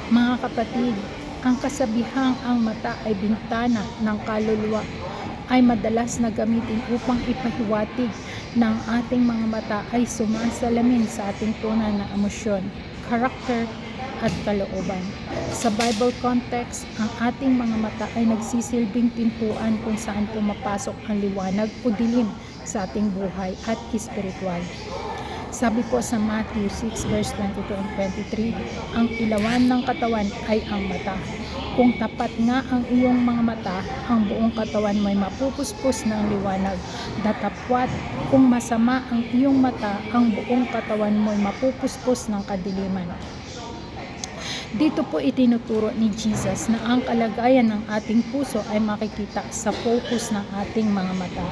Mga kapatid, ang kasabihang ang mata ay bintana ng kaluluwa ay madalas na gamitin upang ipahiwatig na ang ating mga mata ay sumasalamin sa ating tunay na emosyon, karakter, at kalooban. Sa Bible context, ang ating mga mata ay nagsisilbing pintuan kung saan pumapasok ang liwanag o dilim sa ating buhay at espiritual. Sabi po sa Matthew 6 verse 22 and 23, ang ilawan ng katawan ay ang mata. Kung tapat nga ang iyong mga mata, ang buong katawan mo'y mapupuspos ng liwanag. Datapwat, kung masama ang iyong mata, ang buong katawan mo'y mapupuspos ng kadiliman. Dito po itinuturo ni Jesus na ang kalagayan ng ating puso ay makikita sa focus ng ating mga mata.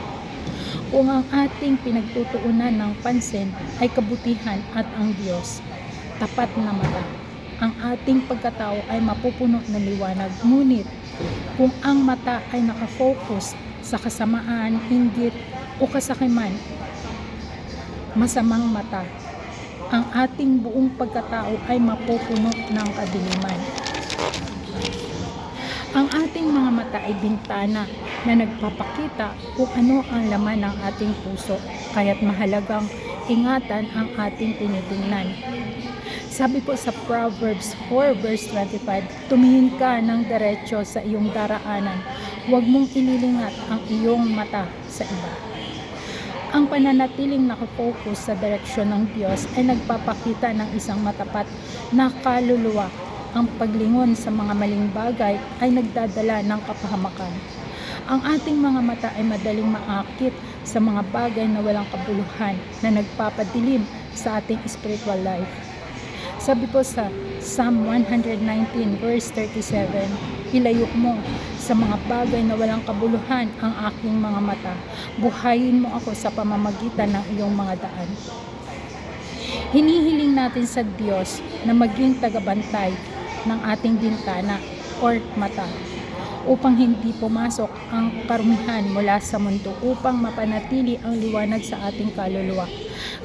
Kung ang ating pinagtutuunan ng pansin ay kabutihan at ang Diyos, tapat na mata, ang ating pagkatao ay mapupuno ng liwanag. Ngunit kung ang mata ay nakafocus sa kasamaan, inggit o kasakiman, masamang mata, ang ating buong pagkatao ay mapupuno ng kadiliman. Ang ating mga mata ay bintana na nagpapakita kung ano ang laman ng ating puso, kaya't mahalagang ingatan ang ating tinitingnan. Sabi po sa Proverbs 4 verse 25, tumingin ka ng diretso sa iyong daraanan, huwag mong ililingat ang iyong mata sa iba. Ang pananatiling nakafocus sa direksyon ng Diyos ay nagpapakita ng isang matapat na kaluluwa. Ang paglingon sa mga maling bagay ay nagdadala ng kapahamakan. Ang ating mga mata ay madaling maakit sa mga bagay na walang kabuluhan na nagpapadilim sa ating spiritual life. Sabi po sa Psalm 119 verse 37, ilayo mo sa mga bagay na walang kabuluhan ang aking mga mata. Buhayin mo ako sa pamamagitan ng iyong mga daan. Hinihiling natin sa Diyos na maging tagabantay ng ating bintana or mata upang hindi pumasok ang karumihan mula sa mundo, upang mapanatili ang liwanag sa ating kaluluwa.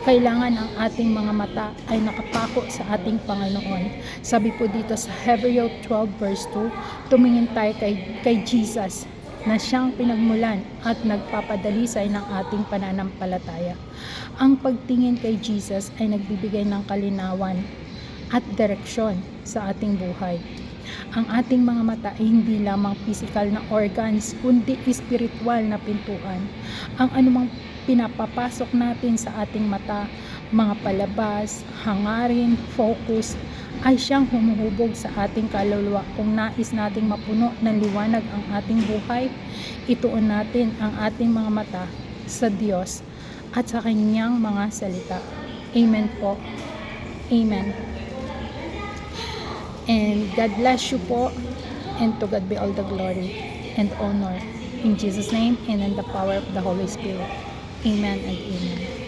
Kailangan ang ating mga mata ay nakapako sa ating Panginoon. Sabi po dito sa Hebrew 12 verse 2, tumingin tayo kay Jesus na siyang pinagmulan at nagpapadalisay ng ating pananampalataya. Ang pagtingin kay Jesus ay nagbibigay ng kalinawan at direksyon sa ating buhay. Ang ating mga mata ay hindi lamang physical na organs, kundi spiritual na pintuan. Ang anumang pinapapasok natin sa ating mata, mga palabas, hangarin, focus, ay siyang humuhubog sa ating kaluluwa. Kung nais nating mapuno ng liwanag ang ating buhay, ituon natin ang ating mga mata sa Diyos at sa Kanyang mga salita. Amen po. Amen. And God bless you po, and to God be all the glory and honor. In Jesus' name and in the power of the Holy Spirit. Amen and amen.